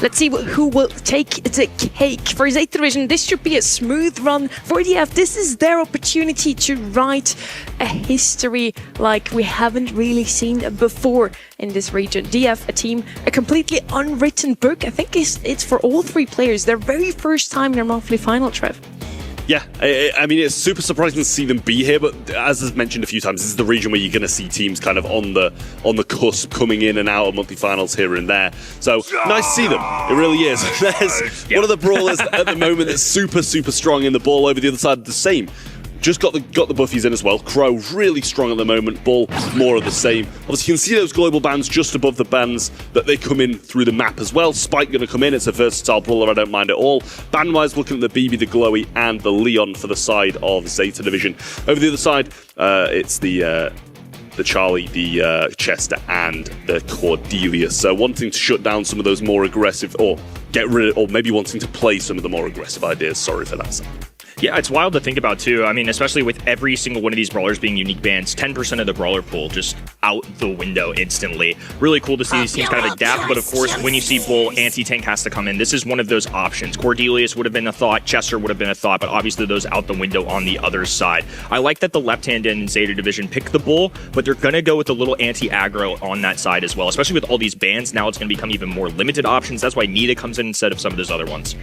Let's see who will take the cake. For Zeta Division, this should be a smooth run. For DF, this is their opportunity to write a history like we haven't really seen before in this region. DF, a team, a completely unwritten book. I think it's for all three players, their very first time in their monthly final, Trev. Yeah, I mean, it's super surprising to see them be here, but as I've mentioned a few times, this is the region where you're going to see teams kind of on the cusp, coming in and out of monthly finals here and there. So nice to see them. It really is. There's one of the brawlers at the moment that's super strong in the ball. Over the other side, the same. Just got the buffies in as well. Crow really strong at the moment. Bull, more of the same. Obviously, you can see those global bands just above the bands that they come in through the map as well. Spike going to come in. It's a versatile brawler. I don't mind at all. Band-wise, looking at the BB, the Glowy, and the Leon for the side of Zeta Division. Over the other side, it's the Charlie, the Chester, and the Cordelia. So wanting to shut down some of those more aggressive, or get rid of, or maybe wanting to play some of the more aggressive ideas. Sorry for that. Yeah, it's wild to think about, too. I mean, especially with every single one of these brawlers being unique bands, 10% of the brawler pool just out the window instantly. Really cool to see these teams kind of adapt, but of course, when you see Bull, anti-tank has to come in. This is one of those options. Cordelius would have been a thought, Chester would have been a thought, but obviously those out the window on the other side. I like that the left-hand in Zeta Division pick the Bull, but they're going to go with a little anti-aggro on that side as well, especially with all these bans. Now it's going to become even more limited options. That's why Nita comes in instead of some of those other ones.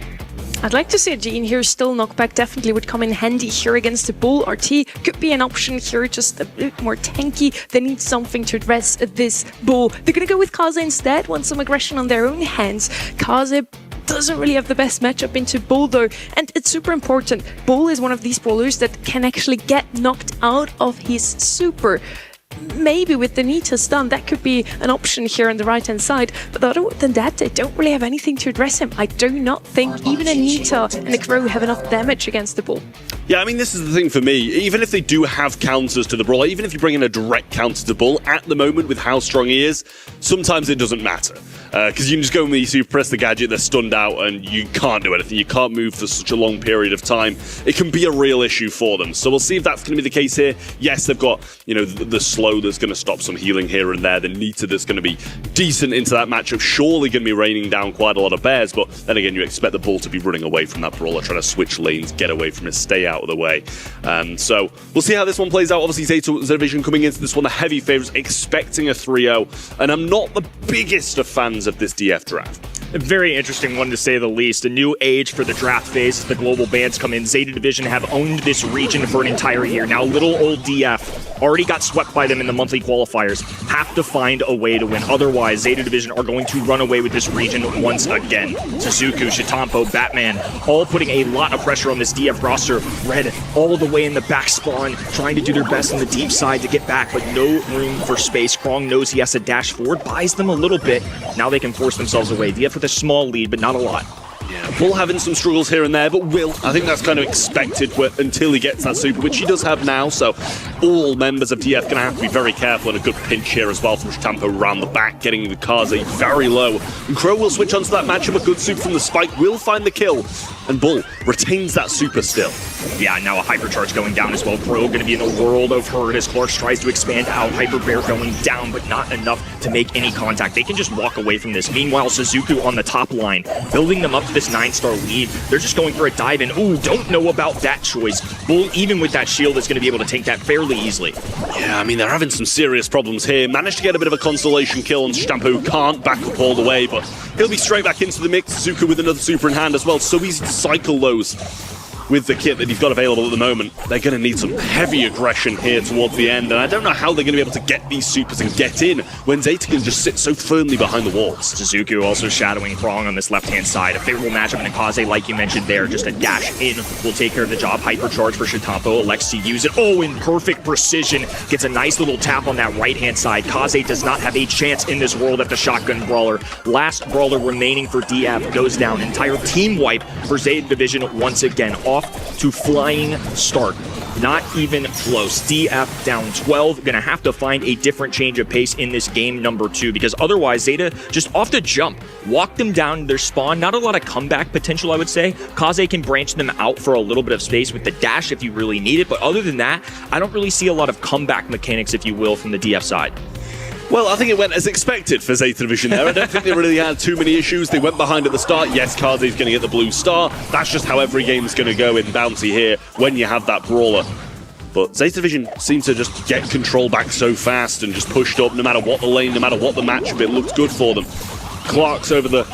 I'd like to see a Gene here. Still knockback definitely would come in handy here against the Bull. RT could be an option here, just a bit more tanky. They need something to address this Bull. They're going to go with Kaze instead, want some aggression on their own hands. Kaze doesn't really have the best matchup into Bull though, and it's super important. Bull is one of these brawlers that can actually get knocked out of his super. Maybe with the Nita stun, that could be an option here on the right-hand side. But other than that, they don't really have anything to address him. I do not think even a Nita and a Crow have enough damage against the Bull. Yeah, I mean, this is the thing for me. Even if they do have counters to the brawler, even if you bring in a direct counter to Bull, at the moment with how strong he is, sometimes it doesn't matter. Because you can just go and you press the gadget, they're stunned out, and you can't do anything. You can't move for such a long period of time. It can be a real issue for them. So we'll see if that's going to be the case here. Yes, they've got, you know, the slow that's going to stop some healing here and there. The Nita that's going to be decent into that matchup. Surely going to be raining down quite a lot of bears, but then again, you expect the Bull to be running away from that brawler, trying to switch lanes, get away from it, stay out of the way. So we'll see how this one plays out. Obviously, Zeta Division coming into this one, the heavy favourites, expecting a 3-0. And I'm not the biggest of fans of this DF draft. A very interesting one to say the least. A new age for the draft phase as the global bands come in. Zeta Division have owned this region for an entire year. Now little old DF already got swept by them in the monthly qualifiers. Have to find a way to win. Otherwise, Zeta Division are going to run away with this region once again. Suzuku, Shitampo, Batman, all putting a lot of pressure on this DF roster. Red all the way in the back spawn, trying to do their best on the deep side to get back, but no room for space. Krong knows he has to dash forward, buys them a little bit. Now they can force themselves away. DF with a small lead, but not a lot. Yeah, Bull having some struggles here and there, but Will, I think that's kind of expected until he gets that super, which he does have now, so all members of DF going to have to be very careful, and a good pinch here as well from Shitampo around the back, getting the Kaze very low. And Crow will switch onto that matchup, a good super from the Spike, will find the kill, and Bull retains that super still. Yeah, now a hypercharge going down as well. Crow going to be in a world of hurt as Clark tries to expand out. Hyper Bear going down, but not enough to make any contact. They can just walk away from this. Meanwhile, Suzuku on the top line, building them up to this 9-star lead. They're just going for a dive in. Ooh, don't know about that choice. Bull, even with that shield, is going to be able to take that fairly easily. Yeah, I mean, they're having some serious problems here. Managed to get a bit of a consolation kill on Shitampo, can't back up all the way, but he'll be straight back into the mix. Suzuku with another super in hand as well. So easy to cycle those with the kit that he's got available at the moment. They're going to need some heavy aggression here towards the end, and I don't know how they're going to be able to get these supers and get in when Zeta can just sit so firmly behind the walls. Suzuku also shadowing Krong on this left-hand side. A favorable matchup in a Kaze, like you mentioned there. Just a dash in will take care of the job. Hypercharge for Shitampo, elects to use it. Oh, in perfect precision. Gets a nice little tap on that right-hand side. Kaze does not have a chance in this world at the shotgun brawler. Last brawler remaining for DF goes down. Entire team wipe for Zeta Division once again. Off to flying start. Not even close. DF down 12. Gonna have to find a different change of pace in this game number 2, because otherwise Zeta just off the jump walk them down their spawn. Not a lot of comeback potential, I would say. Kaze can branch them out for a little bit of space with the dash if you really need it, but other than that, I don't really see a lot of comeback mechanics, if you will, from the DF side. Well, I think it went as expected for Zeta Division there. I don't think they really had too many issues. They went behind at the start. Yes, Kaze's going to get the blue star. That's just how every game's going to go in Bounty here when you have that brawler. But Zeta Division seems to just get control back so fast and just pushed up no matter what the lane, no matter what the matchup, it looked good for them. Clark's over the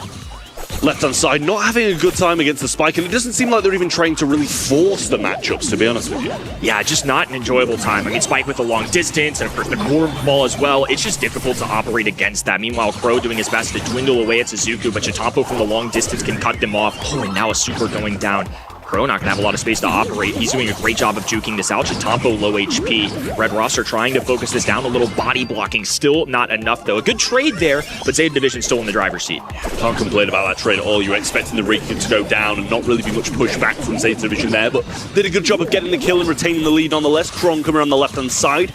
left-hand side, not having a good time against the Spike, and it doesn't seem like they're even trying to really force the matchups, to be honest with you. Yeah, just not an enjoyable time. I mean, Spike with the long distance, and of course the core ball as well. It's just difficult to operate against that. Meanwhile, Crow doing his best to dwindle away at Suzuku, but Chitampo from the long distance can cut them off. Oh, and now a super going down. Crow not going to have a lot of space to operate. He's doing a great job of juking this out. Chitampo low HP. Red Roster trying to focus this down. A little body blocking. Still not enough, though. A good trade there, but Zeta Division still in the driver's seat. Can't complain about that trade at all. You're expecting the Rican to go down and not really be much pushback from Zeta Division there, but did a good job of getting the kill and retaining the lead nonetheless. Kron coming on the left-hand side,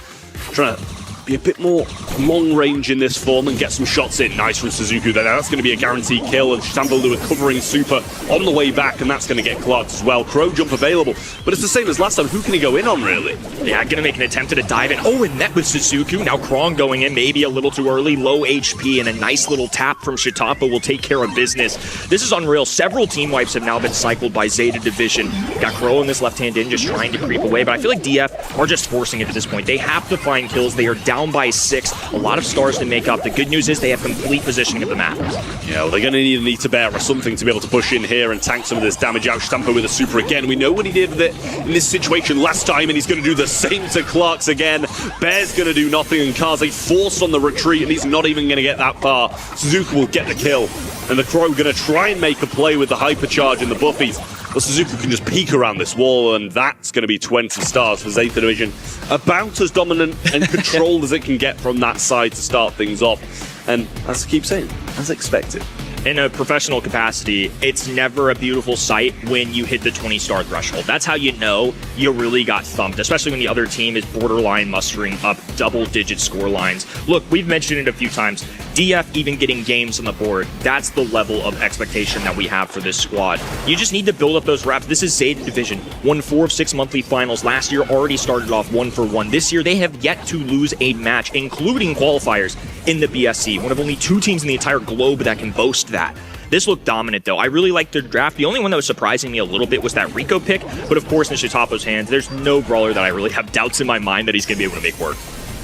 trying to be a bit more long range in this form and get some shots in. Nice from Suzuku there. That's going to be a guaranteed kill, and Chitampo do a covering super on the way back, and that's going to get Clarked as well. Crow jump available, but it's the same as last time. Who can he go in on, really? Yeah, going to make an attempt at a dive in. Oh, and net with Suzuku. Now Kron going in, maybe a little too early. Low HP, and a nice little tap from Chitampo will take care of business. This is unreal. Several team wipes have now been cycled by Zeta Division. Got Crow in this left-hand in, just trying to creep away, but I feel like DF are just forcing it at this point. They have to find kills. They are down by 6. A lot of stars to make up. The good news is they have complete positioning of the map. Yeah, well, they're going to need a Nita Bear or something to be able to push in here and tank some of this damage out. Chitampo with a super again. We know what he did with it in this situation last time, and he's going to do the same to Clark's again. Bear's going to do nothing, and Kaze forced on the retreat, and he's not even going to get that far. Suzuki will get the kill, and the Crow going to try and make a play with the hypercharge and the buffies. But Suzuki can just peek around this wall, and that's going to be 20 stars for Zeta Division. About as dominant and controlled as it can get from that side to start things off. And as I keep saying, as expected. In a professional capacity, it's never a beautiful sight when you hit the 20-star threshold. That's how you know you really got thumped, especially when the other team is borderline mustering up double-digit score lines. Look, we've mentioned it a few times. DF even getting games on the board, that's the level of expectation that we have for this squad. You just need to build up those reps. This is Zeta Division. Won 4 of 6 monthly finals. Last year already started off 1-for-1. This year they have yet to lose a match, including qualifiers, in the BSC. One of only 2 teams in the entire globe that can boast that. This looked dominant, though. I really liked their draft. The only one that was surprising me a little bit was that Rico pick, but of course in Chitampo's hands, there's no brawler that I really have doubts in my mind that he's going to be able to make work.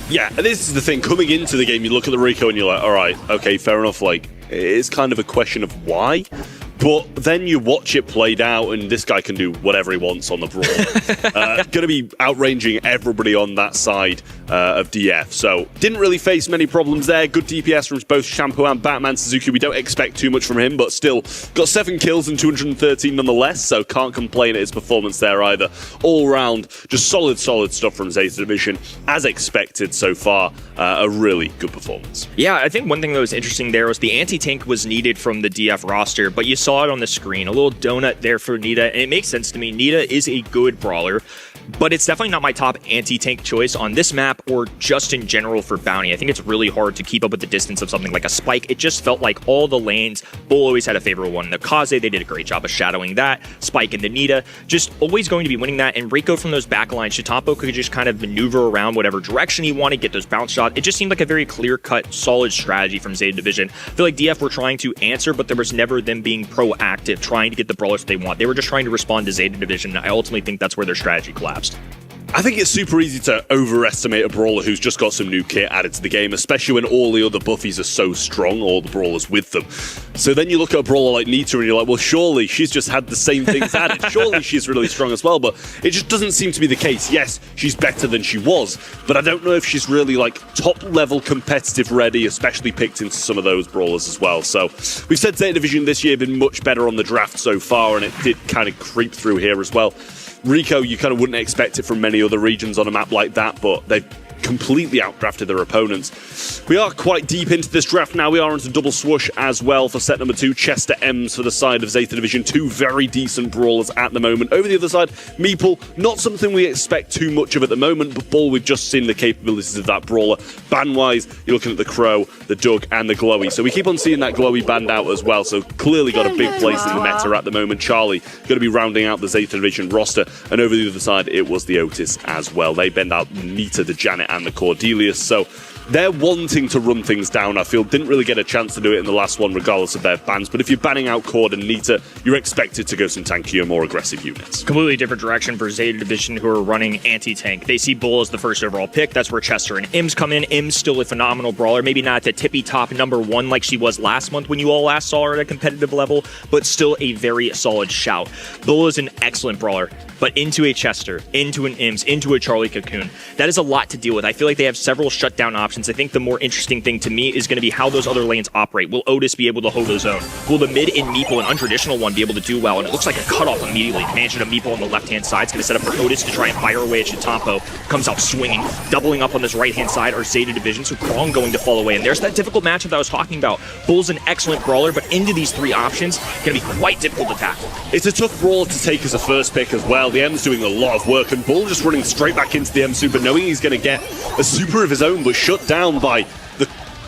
Yeah, and this is the thing. Coming into the game, you look at the Rico and you're like, all right, okay, fair enough. Like, it's kind of a question of why. But then you watch it played out, and this guy can do whatever he wants on the brawl. Going to be outranging everybody on that side of DF. So didn't really face many problems there. Good DPS from both Shampoo and Batman. Suzuki, we don't expect too much from him, but still got 7 kills and 213 nonetheless, so can't complain at his performance there either. All round, just solid stuff from Zeta Division, as expected so far. A really good performance. Yeah, I think one thing that was interesting there was the anti-tank was needed from the DF roster, but you saw it on the screen. A little donut there for Nita, and it makes sense to me. Nita is a good brawler, but it's definitely not my top anti-tank choice on this map or just in general for Bounty. I think it's really hard to keep up with the distance of something like a Spike. It just felt like all the lanes, Bull always had a favorable one. The Kaze, they did a great job of shadowing that. Spike and the Nita, just always going to be winning that. And Rico from those back lines, Chitampo could just kind of maneuver around whatever direction he wanted, get those bounce shots. It just seemed like a very clear-cut, solid strategy from Zeta Division. I feel like DF were trying to answer, but there was never them being proactive, trying to get the brawlers they want. They were just trying to respond to Zeta Division. I ultimately think that's where their strategy collapsed. I think it's super easy to overestimate a brawler who's just got some new kit added to the game, especially when all the other buffies are so strong, all the brawlers with them. So then you look at a brawler like Nita and you're like, well, surely she's just had the same things added. Surely she's really strong as well, but it just doesn't seem to be the case. Yes, she's better than she was, but I don't know if she's really like top-level competitive ready, especially picked into some of those brawlers as well. So we've said Zeta Division this year been much better on the draft so far, and it did kind of creep through here as well. Rico, you kind of wouldn't expect it from many other regions on a map like that, but they've completely outdrafted their opponents. We are quite deep into this draft now. We are into double swoosh as well for set number 2. Chester M's for the side of Zeta Division. 2 very decent brawlers at the moment. Over the other side, Meeple, not something we expect too much of at the moment, but Bull, we've just seen the capabilities of that brawler. Ban-wise, you're looking at the Crow, the Doug, and the Glowy. So we keep on seeing that Glowy band out as well, so clearly got a big place in the meta at the moment. Charlie going to be rounding out the Zeta Division roster, and over the other side, it was the Otis as well. They bend out Nita, the Janet, and the Cordelius. So they're wanting to run things down, I feel. Didn't really get a chance to do it in the last one, regardless of their bans. But if you're banning out Cord and Nita, you're expected to go some tankier, more aggressive units. Completely different direction for Zeta Division, who are running anti-tank. They see Bull as the first overall pick. That's where Chester and Ims come in. Ims still a phenomenal brawler. Maybe not at the tippy top #1 like she was last month when you all last saw her at a competitive level, but still a very solid shout. Bull is an excellent brawler, but into a Chester, into an Ims, into a Charlie Cocoon, that is a lot to deal with. I feel like they have several shutdown options. I think the more interesting thing to me is going to be how those other lanes operate. Will Otis be able to hold his own? Will the mid and Meeple, an untraditional one, be able to do well? And it looks like a cutoff immediately. Mansion of Meeple on the left-hand side is going to set up for Otis to try and fire away at Chitampo. Comes out swinging. Doubling up on this right-hand side are Zeta Division, so Krong going to fall away. And there's that difficult matchup that I was talking about. Bull's an excellent brawler, but into these three options, going to be quite difficult to tackle. It's a tough brawler to take as a first pick as well. The M's doing a lot of work, and Bull just running straight back into the M super, knowing he's going to get a super of his own, but shut down by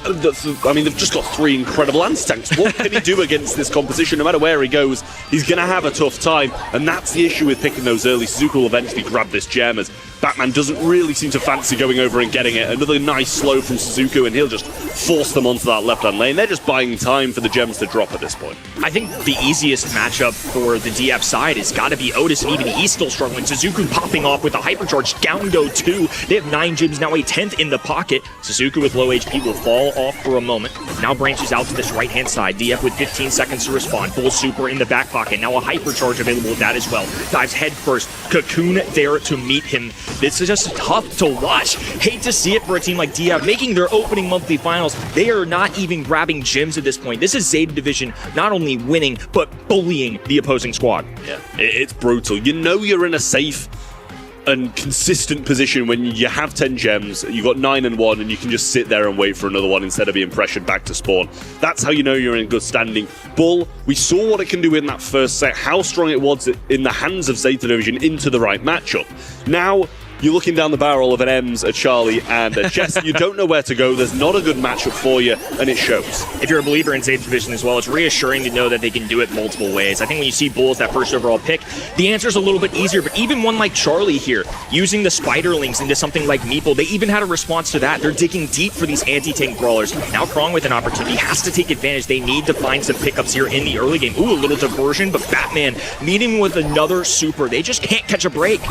I mean, they've just got 3 incredible anti-tanks. What can he do against this composition? No matter where he goes, he's going to have a tough time, and that's the issue with picking those early. Suzuki will eventually grab this gem, as Batman doesn't really seem to fancy going over and getting it. Another nice slow from Suzuki, and he'll just force them onto that left-hand lane. They're just buying time for the gems to drop at this point. I think the easiest matchup for the DF side has got to be Otis, and even he's still struggling. Suzuki popping off with a hypercharge, down go 2. They have 9 gems, now a 10th in the pocket. Suzuki with low HP will fall off for a moment. Now branches out to this right-hand side. DF with 15 seconds to respond. Bull super in the back pocket. Now a hypercharge available with that as well. Dives head first. Cocoon there to meet him. This is just tough to watch. Hate to see it for a team like DF making their opening monthly finals. They are not even grabbing gems at this point. This is Zeta Division not only winning, but bullying the opposing squad. Yeah, it's brutal. You know you're in a safe and consistent position when you have 10 gems, you got 9 and 1, and you can just sit there and wait for another one instead of being pressured back to spawn. That's how you know you're in good standing. Bull, we saw what it can do in that first set, how strong it was in the hands of Zeta Division into the right matchup. Now, you're looking down the barrel of an Ems, a Charlie, and a Jess. You don't know where to go. There's not a good matchup for you, and it shows. If you're a believer in Zeta Division as well, it's reassuring to know that they can do it multiple ways. I think when you see Bull as that first overall pick, the answer's a little bit easier, but even one like Charlie here, using the Spiderlings into something like Meeple, they even had a response to that. They're digging deep for these anti-tank brawlers. Now Krong with an opportunity has to take advantage. They need to find some pickups here in the early game. Ooh, a little diversion, but Batman meeting with another super. They just can't catch a break.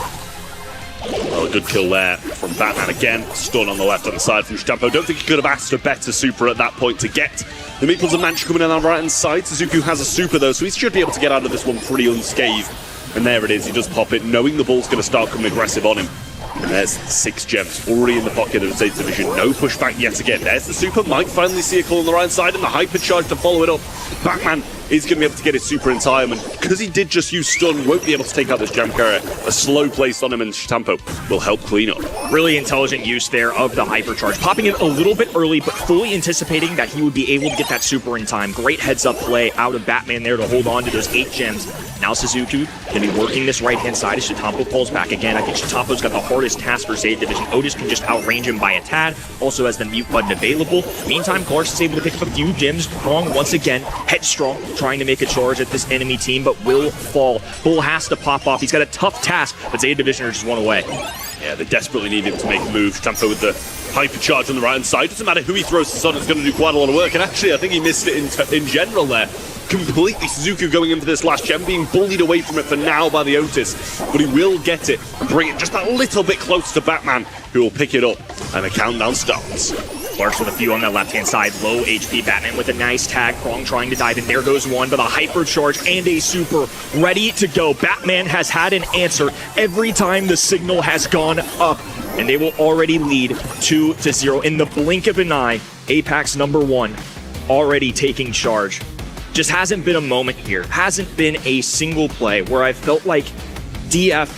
Oh, a good kill there from Batman again. Stun on the left-hand side from Chitampo. Don't think he could have asked a better super at that point to get the Meeples and Manch coming in on the right-hand side. Suzuki has a super, though, so he should be able to get out of this one pretty unscathed. And there it is. He does pop it, knowing the Bull's going to start coming aggressive on him. And there's 6 gems already in the pocket of Zeta Division. No pushback yet again. There's the super. Might finally see a call on the right side, and the hypercharge to follow it up. Batman is going to be able to get his super in time, and because he did just use stun, won't be able to take out this gem carrier. A slow place on him, and Chitampo will help clean up. Really intelligent use there of the hypercharge. Popping it a little bit early, but fully anticipating that he would be able to get that super in time. Great heads-up play out of Batman there to hold on to those 8 gems. Now Suzuki going to be working this right-hand side as Chitampo falls back again. I think Chitampo's got the hardest task for Zeta Division. Otis can just outrange him by a tad. Also has the mute button available. Meantime, Clark's is able to pick up a few gems. Krong once again, headstrong, trying to make a charge at this enemy team, but will fall. Bull has to pop off. He's got a tough task, but Zeta Division are just one away. Yeah, they desperately need him to make a move. Chitampo with the hypercharge on the right-hand side. Doesn't matter who he throws this on, it's going to do quite a lot of work. And actually, I think he missed it in general there. Completely Suzuki going in for this last gem, being bullied away from it for now by the Otis. But he will get it and bring it just a little bit close to Batman, who will pick it up. And the countdown starts. Clark's with a few on that left-hand side. Low HP Batman with a nice tag. Krong trying to dive in. There goes one, but a hypercharge and a super ready to go. Batman has had an answer every time the signal has gone up. And they will already lead 2-0 in the blink of an eye. Apex #1 already taking charge. Just hasn't been a moment here. Hasn't been a single play where I felt like DF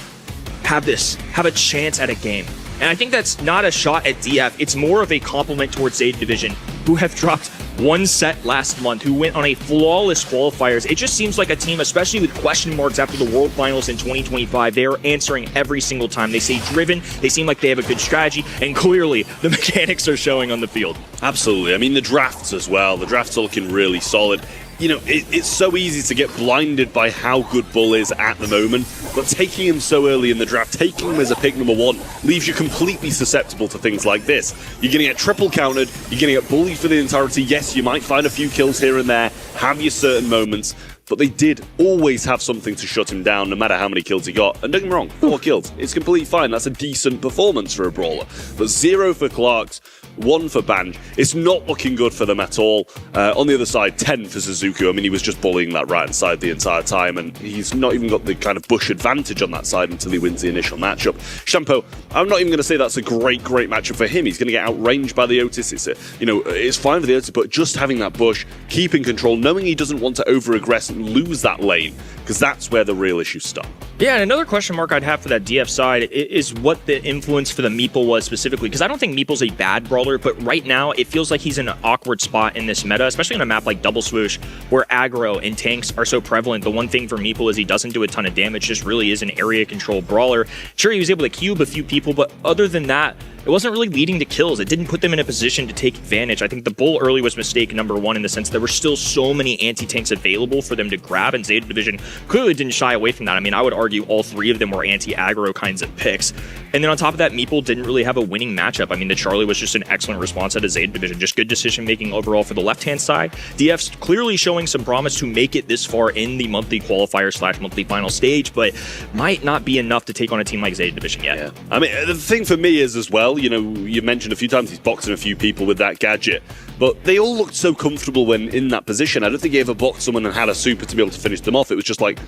have a chance at a game. And I think that's not a shot at DF. It's more of a compliment towards Zeta Division, who have dropped 1 set last month, who went on a flawless qualifiers. It just seems like a team, especially with question marks after the World Finals in 2025, they are answering every single time. They stay driven, they seem like they have a good strategy, and clearly the mechanics are showing on the field. Absolutely. I mean, the drafts as well. The drafts are looking really solid. you know, it's so easy to get blinded by how good Bull is at the moment, but taking him so early in the draft, taking him as a pick number 1, leaves you completely susceptible to things like this. You're going to get triple countered, you're going to get bullied for the entirety. Yes, you might find a few kills here and there, have your certain moments, but they did always have something to shut him down, no matter how many kills he got. And don't get me wrong, 4 kills. It's completely fine. That's a decent performance for a brawler. But 0 for Clarks, 1 for Banj. It's not looking good for them at all. On the other side, 10 for Suzuki. I mean, he was just bullying that right-hand side the entire time, and he's not even got the kind of Bush advantage on that side until he wins the initial matchup. Shampoo, I'm not even going to say that's a great matchup for him. He's going to get outranged by the Otis. It's fine for the Otis, but just having that Bush, keeping control, knowing he doesn't want to over-aggress and lose that lane, because that's where the real issues start. Yeah, and another question mark I'd have for that DF side is what the influence for the Meeple was specifically, because I don't think Meeple's a bad brawler, but right now it feels like he's in an awkward spot in this meta, especially on a map like Double Swoosh, where aggro and tanks are so prevalent. The one thing for Meeple is he doesn't do a ton of damage, just really is an area control brawler. Sure, he was able to cube a few people, but other than that, it wasn't really leading to kills. It didn't put them in a position to take advantage. I think the Bull early was mistake number 1 in the sense there were still so many anti-tanks available for them to grab, and Zeta Division clearly didn't shy away from that. I mean, I would argue all 3 of them were anti-aggro kinds of picks. And then on top of that, Meeple didn't really have a winning matchup. I mean, the Charlie was just an excellent response out of Zeta Division. Just good decision-making overall for the left-hand side. DF's clearly showing some promise to make it this far in the monthly qualifier / monthly final stage, but might not be enough to take on a team like Zeta Division yet. Yeah. I mean, the thing for me is as well, you know, you mentioned a few times he's boxing a few people with that gadget, but they all looked so comfortable when in that position. I don't think he ever boxed someone and had a super to be able to finish them off. It was just like,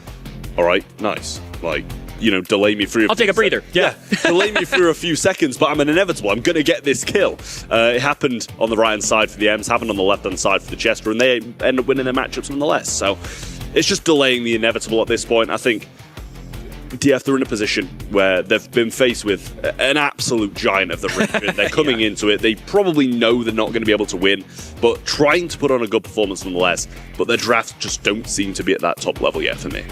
all right, nice. Like, you know, delay me through. I'll take a breather. Yeah. Delay me through a few seconds, but I'm an inevitable. I'm going to get this kill. It happened on the right-hand side for the M's, happened on the left-hand side for the Chester, and they end up winning their matchups nonetheless. So it's just delaying the inevitable at this point. I think DF, they're in a position where they've been faced with an absolute giant of the region. They're coming into it. They probably know they're not going to be able to win, but trying to put on a good performance nonetheless. But their drafts just don't seem to be at that top level yet for me.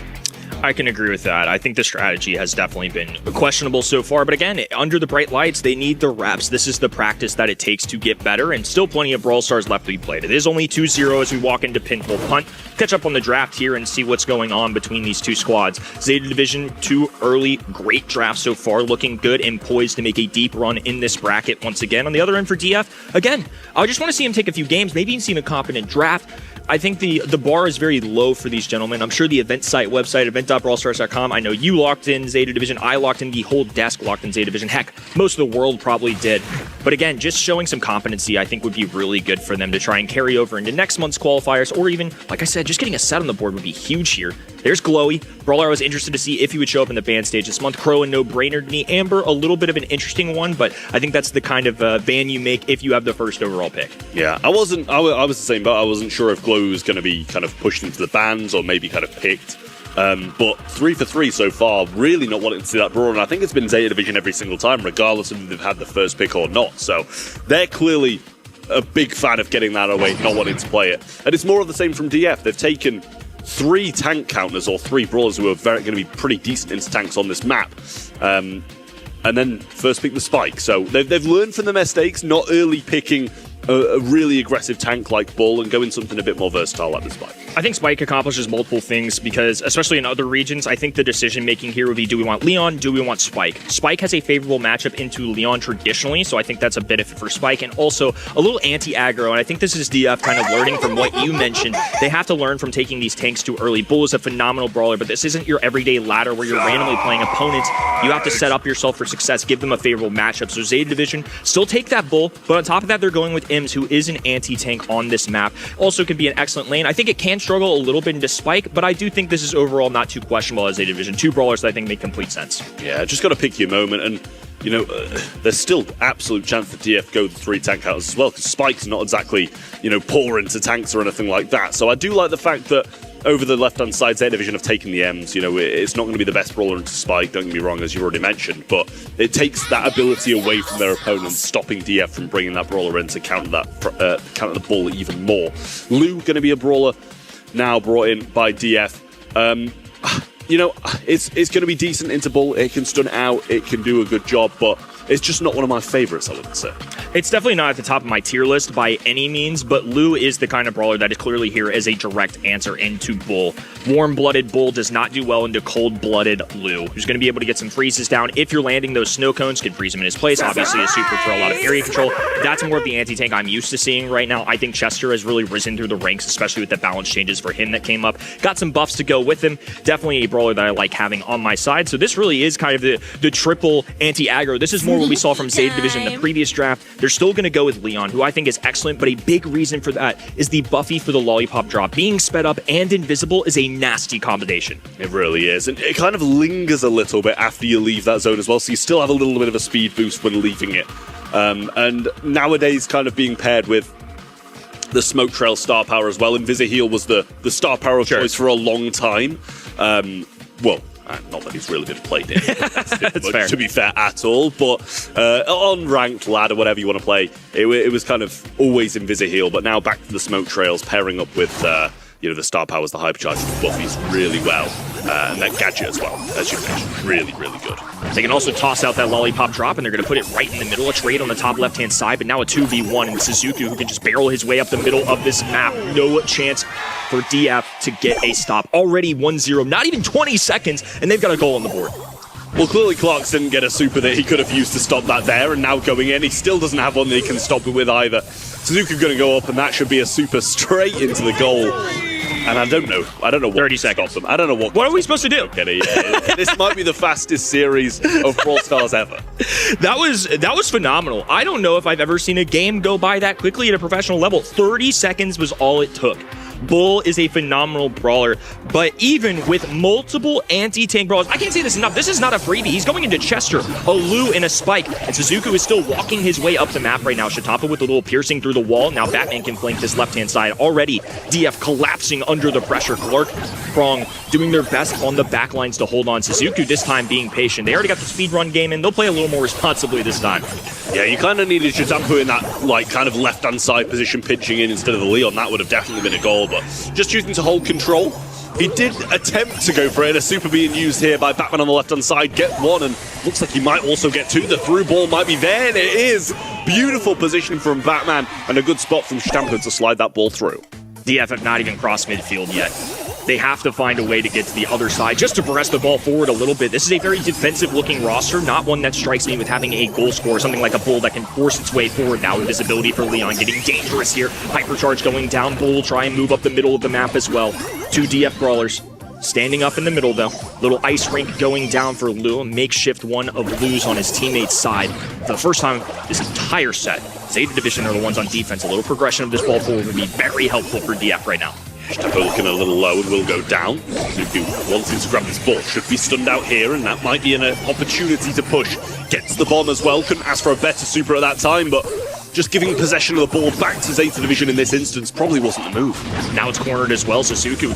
I can agree with that. I think the strategy has definitely been questionable so far, but again, under the bright lights, they need the reps. This is the practice that it takes to get better, and still plenty of Brawl Stars left to be played. It is only 2-0 as we walk into Pinhole Punt. Catch up on the draft here and see what's going on between these two squads. Zeta Division, 2 early, great drafts so far, looking good and poised to make a deep run in this bracket once again. On the other end for DF, again, I just want to see him take a few games, maybe even see him a competent draft. I think the bar is very low for these gentlemen. I'm sure the event site website, event.brawlstars.com, I know you locked in Zeta Division, I locked in, the whole desk locked in Zeta Division. Heck, most of the world probably did. But again, just showing some competency I think would be really good for them to try and carry over into next month's qualifiers, or even, like I said, just getting a set on the board would be huge here. There's Glowy. Brawler I was interested to see if he would show up in the ban stage this month. Crow, a no-brainer to me. Amber, a little bit of an interesting one, but I think that's the kind of ban you make if you have the first overall pick. Yeah, I was the same, but I wasn't sure if Glowy was going to be kind of pushed into the bans or maybe kind of picked. But 3 for 3 so far, really not wanting to see that Brawler, and I think it's been Zeta Division every single time, regardless of if they've had the first pick or not. So they're clearly a big fan of getting that away, not wanting to play it. And it's more of the same from DF. They've taken 3 tank counters or 3 brawlers who are going to be pretty decent into tanks on this map. And then first pick the Spike. So they've learned from the mistakes, not early picking a really aggressive tank like Bull and going something a bit more versatile like the Spike. I think Spike accomplishes multiple things because, especially in other regions, I think the decision-making here would be, do we want Leon, do we want Spike? Spike has a favorable matchup into Leon traditionally, so I think that's a benefit for Spike, and also a little anti-aggro, and I think this is DF kind of learning from what you mentioned. They have to learn from taking these tanks too early. Bull is a phenomenal brawler, but this isn't your everyday ladder where you're randomly playing opponents. You have to set up yourself for success, give them a favorable matchup. So Zeta Division still take that Bull, but on top of that, they're going with Ims, who is an anti-tank on this map. Also can be an excellent lane. I think it can struggle a little bit into Spike, but I do think this is overall not too questionable as a division. 2 brawlers that I think make complete sense. Yeah, just got to pick your moment, and you know, there's still absolute chance that DF go the 3 tank counters as well, because Spike's not exactly, you know, poor into tanks or anything like that. So I do like the fact that over the left-hand side, Zeta Division have taken the M's. You know, it's not going to be the best brawler into Spike, don't get me wrong, as you already mentioned, but it takes that ability away from their opponents, stopping DF from bringing that brawler in to counter the Bull even more. Lou going to be a brawler now brought in by DF. You know, it's going to be decent into Bull. It can stun out, it can do a good job, but it's just not one of my favorites, I would say. It's definitely not at the top of my tier list by any means, but Lu is the kind of brawler that is clearly here as a direct answer into Bull. Warm-blooded Bull does not do well into cold-blooded Lu, who's going to be able to get some freezes down. If you're landing those snow cones, can freeze him in his place. Obviously, a super for a lot of area control. That's more of the anti-tank I'm used to seeing right now. I think Chester has really risen through the ranks, especially with the balance changes for him that came up. Got some buffs to go with him. Definitely a brawler that I like having on my side. So this really is kind of the triple anti-aggro. This is more what we saw from Zeta Division in the previous draft. They're still going to go with Leon, who I think is excellent, but a big reason for that is the Buffy for the Lollipop drop. Being sped up and invisible is a nasty combination. It really is, and it kind of lingers a little bit after you leave that zone as well, so you still have a little bit of a speed boost when leaving it. And nowadays kind of being paired with the Smoke Trail star power as well. Invisi-Heal was the star power of choice for a long time. Not that he's really been played in. That's fair. To be fair at all, but on ranked ladder, whatever you want to play, it was kind of always Invisi-Heal, but now back to the Smoke Trails, pairing up with the star powers, the hypercharge Buffy's really well, and that gadget as well, as you mentioned, really, really good. They can also toss out that Lollipop drop, and they're going to put it right in the middle. A trade on the top left-hand side, but now a 2v1, and Suzuki, who can just barrel his way up the middle of this map. No chance for DF to get a stop. Already 1-0, not even 20 seconds, and they've got a goal on the board. Well, clearly Clarks didn't get a super that he could have used to stop that there, and now going in, he still doesn't have one that he can stop it with either. Suzuki's going to go up, and that should be a super straight into the goal. And I don't know what 30 seconds. Them. I don't know what are we supposed to do? This might be the fastest series of Brawl Stars ever. That was phenomenal. I don't know if I've ever seen a game go by that quickly at a professional level. 30 seconds was all it took. Bull is a phenomenal brawler, but even with multiple anti-tank brawlers, I can't say this enough, this is not a freebie. He's going into Chester, a Lu, and a Spike, and Suzuki is still walking his way up the map right now. Shatapa with a little piercing through the wall. Now Batman can flank this left-hand side. Already, DF collapsing under the pressure. Clark, Prong doing their best on the backlines to hold on. Suzuki this time being patient. They already got the speedrun game in. They'll play a little more responsibly this time. Yeah, you kind of needed Shatampu in that kind of left-hand side position, pitching in instead of the Leon. That would have definitely been a goal, but just choosing to hold control. He did attempt to go for it. A super being used here by Batman on the left-hand side. Get one, and looks like he might also get two. The through ball might be there, and it is. Beautiful position from Batman, and a good spot from Shatampu to slide that ball through. DF have not even crossed midfield yet. They have to find a way to get to the other side just to press the ball forward a little bit. This is a very defensive-looking roster, not one that strikes me with having a goal scorer, something like a Bull that can force its way forward. Now invisibility for Leon getting dangerous here. Hypercharge going down. Bull will try and move up the middle of the map as well. Two DF brawlers standing up in the middle, though. Little ice rink going down for Lu. A makeshift one of Lu's on his teammate's side. For the first time this entire set, Zeta Division are the ones on defense. A little progression of this ball forward would be very helpful for DF right now. Shatampu looking a little low and will go down. Suzuki wanting to grab this ball. Should be stunned out here, and that might be an opportunity to push. Gets the bomb as well. Couldn't ask for a better super at that time, but just giving possession of the ball back to Zeta Division in this instance probably wasn't the move. Now it's cornered as well. Suzuki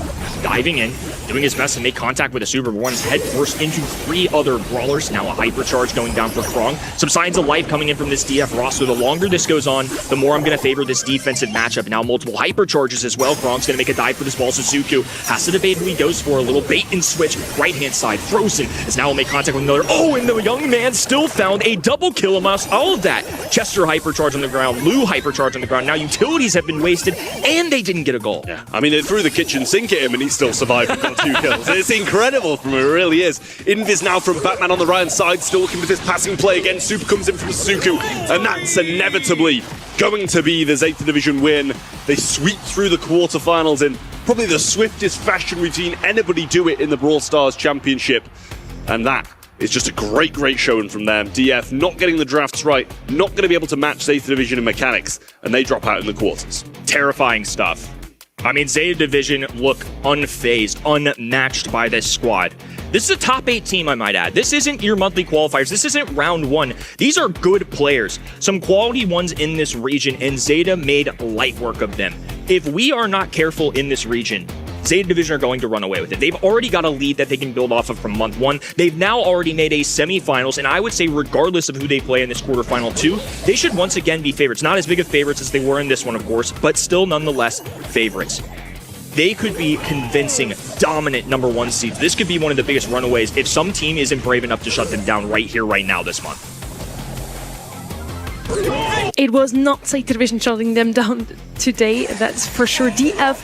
diving in, doing his best to make contact with a super, but runs headfirst into three other brawlers. Now a hypercharge going down for Krong. Some signs of life coming in from this DF roster. The longer this goes on, the more I'm going to favor this defensive matchup. Now multiple hypercharges as well. Krong's going to make a dive for this ball. Suzuki has to debate who he goes for. A little bait and switch. Right-hand side, Frozen, as now will make contact with another. Oh, and the young man still found a double kill amongst all of that. Chester hypercharge on the ground. Lu hypercharge on the ground. Now utilities have been wasted, and they didn't get a goal. Yeah, I mean, it threw the kitchen sink at him, and he still survived and got two kills. It's incredible from him, it really is. Invis now from Batman on the right-hand side, still looking for this passing play again. Super comes in from Suzuki, and that's inevitably going to be the Zeta Division win. They sweep through the quarterfinals in probably the swiftest fashion we've seen anybody do it in the Brawl Stars Championship, and that it's just a great, great showing from them. DF not getting the drafts right, not going to be able to match Zeta Division in mechanics, and they drop out in the quarters. Terrifying stuff. I mean, Zeta Division look unfazed, unmatched by this squad. This is a top 8 team, I might add. This isn't your monthly qualifiers. This isn't round 1. These are good players. Some quality ones in this region, and Zeta made light work of them. If we are not careful in this region, Zeta Division are going to run away with it. They've already got a lead that they can build off of from month 1. They've now already made a semifinals, and I would say regardless of who they play in this quarterfinal 2, they should once again be favorites. Not as big of favorites as they were in this one, of course, but still nonetheless favorites. They could be convincing, dominant number 1 seeds. This could be one of the biggest runaways if some team isn't brave enough to shut them down right here, right now this month. It was not Zeta Division shutting them down today, that's for sure. DF